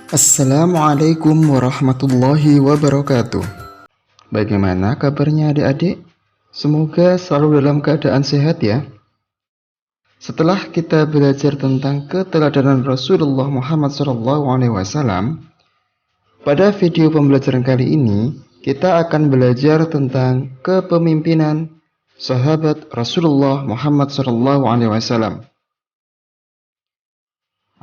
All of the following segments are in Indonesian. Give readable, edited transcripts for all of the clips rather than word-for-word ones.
Assalamualaikum warahmatullahi wabarakatuh. Bagaimana kabarnya adik-adik? Semoga selalu dalam keadaan sehat ya. Setelah kita belajar tentang keteladanan Rasulullah Muhammad SAW, pada video pembelajaran kali ini kita akan belajar tentang kepemimpinan sahabat Rasulullah Muhammad SAW,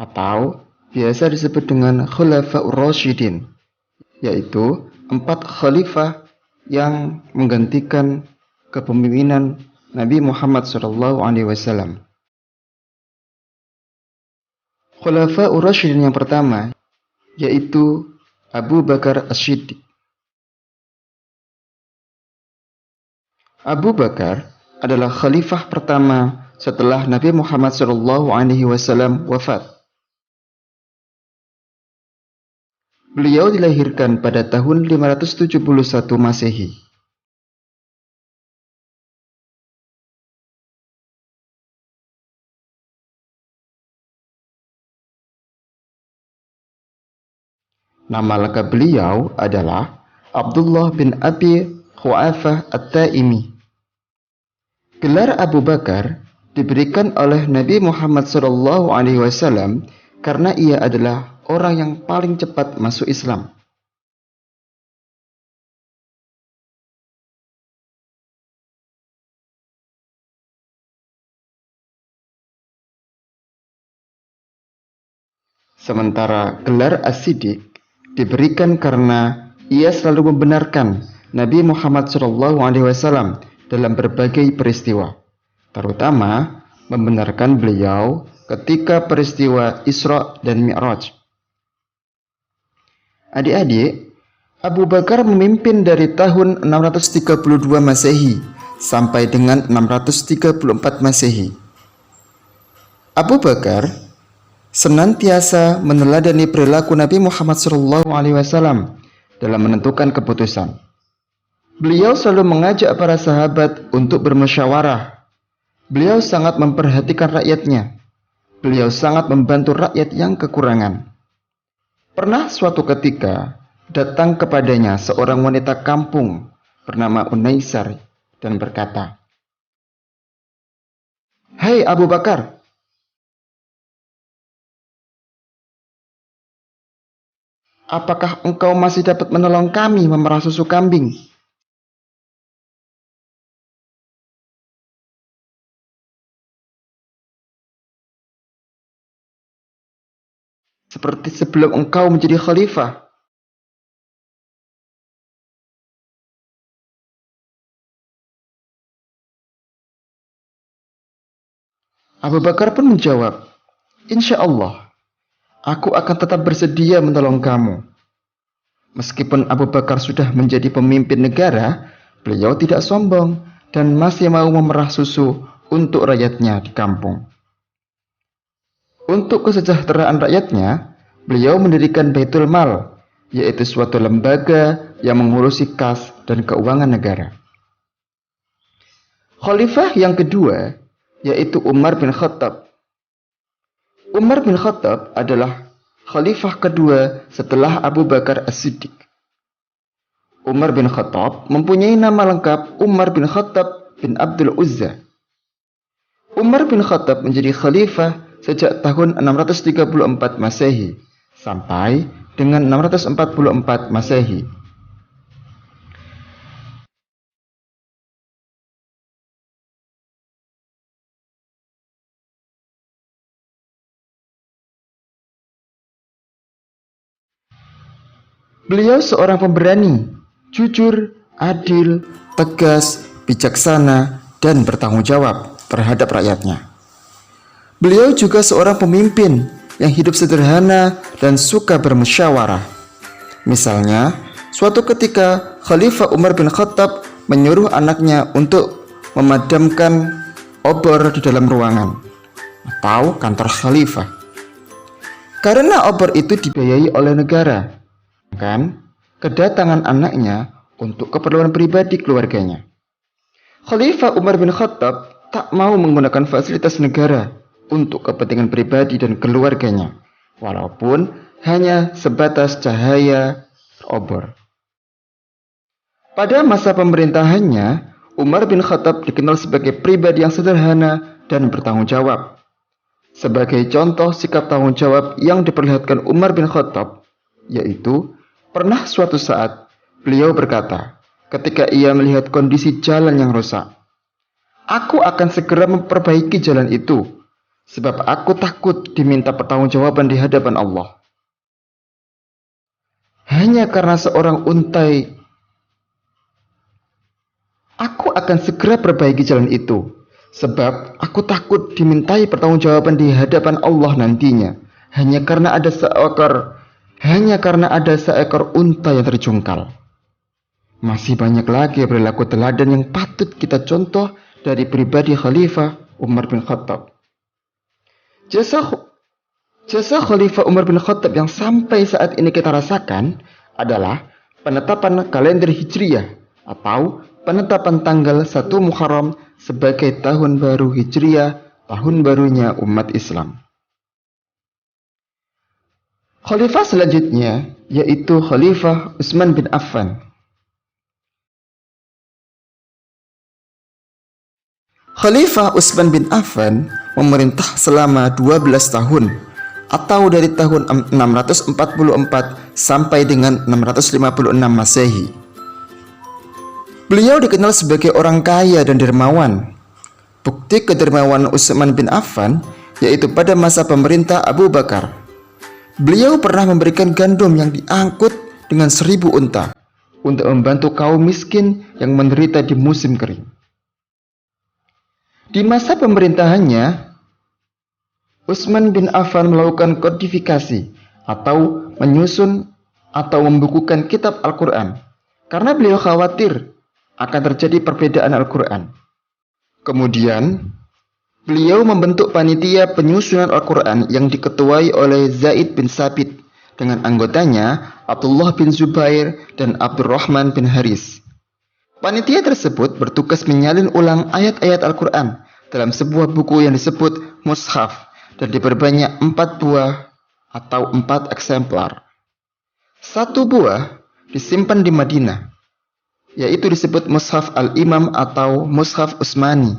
atau biasa disebut dengan Khulafaur Rasyidin, yaitu 4 khalifah yang menggantikan kepemimpinan Nabi Muhammad SAW. Khulafaur Rasyidin yang pertama yaitu Abu Bakar As-Siddiq. Abu Bakar adalah khalifah pertama setelah Nabi Muhammad SAW wafat. Beliau dilahirkan pada tahun 571 Masehi. Nama lengkap beliau adalah Abdullah bin Abi Quhafah At-Taimi. Gelar Abu Bakar diberikan oleh Nabi Muhammad SAW karena ia adalah orang yang paling cepat masuk Islam. Sementara gelar As-Siddiq diberikan karena ia selalu membenarkan Nabi Muhammad SAW dalam berbagai peristiwa, terutama membenarkan beliau ketika peristiwa Isra dan Mi'raj. Adik-adik, Abu Bakar memimpin dari tahun 632 Masehi sampai dengan 634 Masehi. Abu Bakar senantiasa meneladani perilaku Nabi Muhammad SAW dalam menentukan keputusan. Beliau selalu mengajak para sahabat untuk bermusyawarah. Beliau sangat memperhatikan rakyatnya. Beliau sangat membantu rakyat yang kekurangan. Pernah suatu ketika datang kepadanya seorang wanita kampung bernama Unaisar dan berkata, "Hai Abu Bakar, apakah engkau masih dapat menolong kami memerah susu kambing? Seperti sebelum engkau menjadi khalifah?" Abu Bakar pun menjawab, "Insya Allah, aku akan tetap bersedia menolong kamu." Meskipun Abu Bakar sudah menjadi pemimpin negara, beliau tidak sombong dan masih mau memerah susu untuk rakyatnya di kampung. Untuk kesejahteraan rakyatnya, beliau mendirikan Baitul Mal, yaitu suatu lembaga yang mengurusi kas dan keuangan negara. Khalifah yang kedua yaitu Umar bin Khattab. Umar bin Khattab adalah khalifah kedua setelah Abu Bakar As-Siddiq. Umar bin Khattab mempunyai nama lengkap Umar bin Khattab bin Abdul Uzza. Umar bin Khattab menjadi khalifah sejak tahun 634 Masehi sampai dengan 644 Masehi. Beliau seorang pemberani, jujur, adil, tegas, bijaksana, dan bertanggung jawab terhadap rakyatnya. Beliau juga seorang pemimpin yang hidup sederhana dan suka bermusyawarah. Misalnya, suatu ketika Khalifah Umar bin Khattab menyuruh anaknya untuk memadamkan obor di dalam ruangan atau kantor khalifah. Karena obor itu dibiayai oleh negara, kan? Kedatangan anaknya untuk keperluan pribadi keluarganya. Khalifah Umar bin Khattab tak mau menggunakan fasilitas negara untuk kepentingan pribadi dan keluarganya, walaupun hanya sebatas cahaya obor. Pada masa pemerintahannya, Umar bin Khattab dikenal sebagai pribadi yang sederhana dan bertanggung jawab. Sebagai contoh sikap tanggung jawab yang diperlihatkan Umar bin Khattab, yaitu pernah suatu saat beliau berkata, ketika ia melihat kondisi jalan yang rusak, "Aku akan segera memperbaiki jalan itu, sebab aku takut diminta pertanggungjawaban di hadapan Allah." Hanya karena seorang untai, "Aku akan segera perbaiki jalan itu, sebab aku takut dimintai pertanggungjawaban di hadapan Allah nantinya." Hanya karena ada seekor unta yang terjungkal. Masih banyak lagi perilaku teladan yang patut kita contoh dari pribadi Khalifah Umar bin Khattab. Jasa Khalifah Umar bin Khattab yang sampai saat ini kita rasakan adalah penetapan kalender Hijriyah atau penetapan tanggal 1 Muharram sebagai tahun baru Hijriyah, tahun barunya umat Islam. Khalifah selanjutnya yaitu Khalifah Utsman bin Affan. Khalifah Utsman bin Affan memerintah selama 12 tahun atau dari tahun 644 sampai dengan 656 Masehi. Beliau dikenal sebagai orang kaya dan dermawan. Bukti kedermawanan Utsman bin Affan yaitu pada masa pemerintah Abu Bakar. Beliau pernah memberikan gandum yang diangkut dengan 1000 unta untuk membantu kaum miskin yang menderita di musim kering. Di masa pemerintahannya, Utsman bin Affan melakukan kodifikasi atau menyusun atau membukukan kitab Al-Quran karena beliau khawatir akan terjadi perbedaan Al-Quran. Kemudian, beliau membentuk panitia penyusunan Al-Quran yang diketuai oleh Zaid bin Sabit dengan anggotanya Abdullah bin Zubair dan Abdurrahman bin Haris. Panitia tersebut bertugas menyalin ulang ayat-ayat Al-Quran dalam sebuah buku yang disebut Mushaf dan diperbanyak 4 buah atau 4 eksemplar. 1 buah disimpan di Madinah, yaitu disebut Mushaf Al-Imam atau Mushaf Utsmani.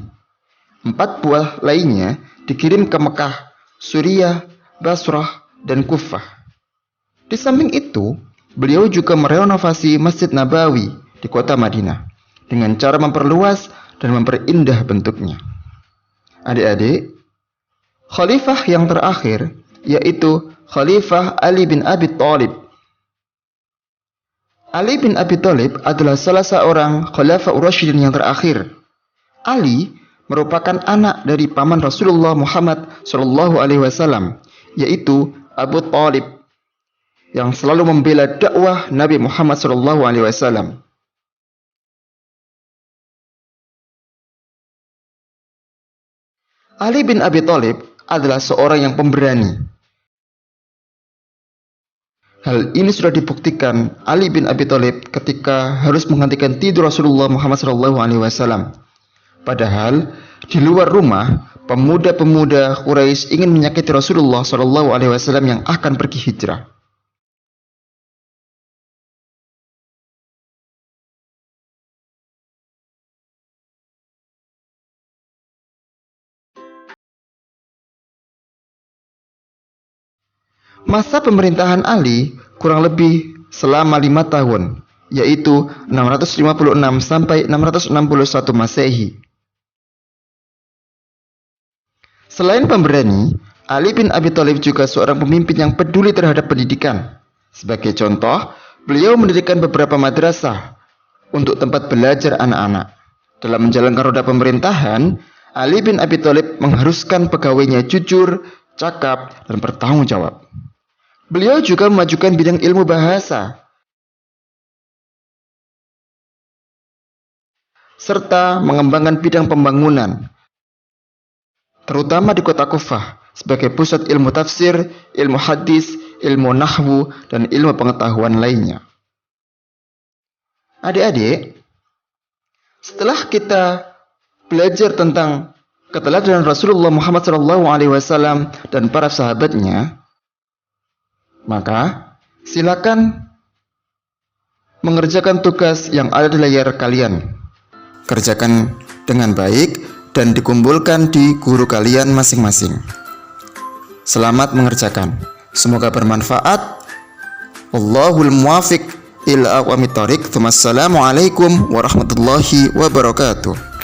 4 buah lainnya dikirim ke Mekah, Suriah, Basrah, dan Kufah. Di samping itu, beliau juga merenovasi Masjid Nabawi di kota Madinah dengan cara memperluas dan memperindah bentuknya. Adik-adik, Khalifah yang terakhir yaitu Khalifah Ali bin Abi Thalib. Ali bin Abi Thalib adalah salah seorang Khalifah Rasyidin yang terakhir. Ali merupakan anak dari paman Rasulullah Muhammad SAW, yaitu Abu Thalib, yang selalu membela dakwah Nabi Muhammad SAW. Ali bin Abi Thalib adalah seorang yang pemberani. Hal ini sudah dibuktikan Ali bin Abi Thalib ketika harus menghentikan tidur Rasulullah Muhammad SAW. Padahal di luar rumah, pemuda-pemuda Quraisy ingin menyakiti Rasulullah SAW yang akan pergi hijrah. Masa pemerintahan Ali kurang lebih selama 5 tahun, yaitu 656 sampai 661 Masehi. Selain pemberani, Ali bin Abi Thalib juga seorang pemimpin yang peduli terhadap pendidikan. Sebagai contoh, beliau mendirikan beberapa madrasah untuk tempat belajar anak-anak. Dalam menjalankan roda pemerintahan, Ali bin Abi Thalib mengharuskan pegawainya jujur, cakap, dan bertanggung jawab. Beliau juga memajukan bidang ilmu bahasa serta mengembangkan bidang pembangunan, terutama di kota Kufah sebagai pusat ilmu tafsir, ilmu hadis, ilmu nahwu, dan ilmu pengetahuan lainnya. Adik-adik, setelah kita belajar tentang keteladanan Rasulullah Muhammad SAW dan para sahabatnya, Maka silakan mengerjakan tugas yang ada di layar kalian. Kerjakan dengan baik dan dikumpulkan di guru kalian masing-masing. Selamat mengerjakan. Semoga bermanfaat. Wallahul muwafiq ila aqwamit thoriq. Wassalamualaikum warahmatullahi wabarakatuh.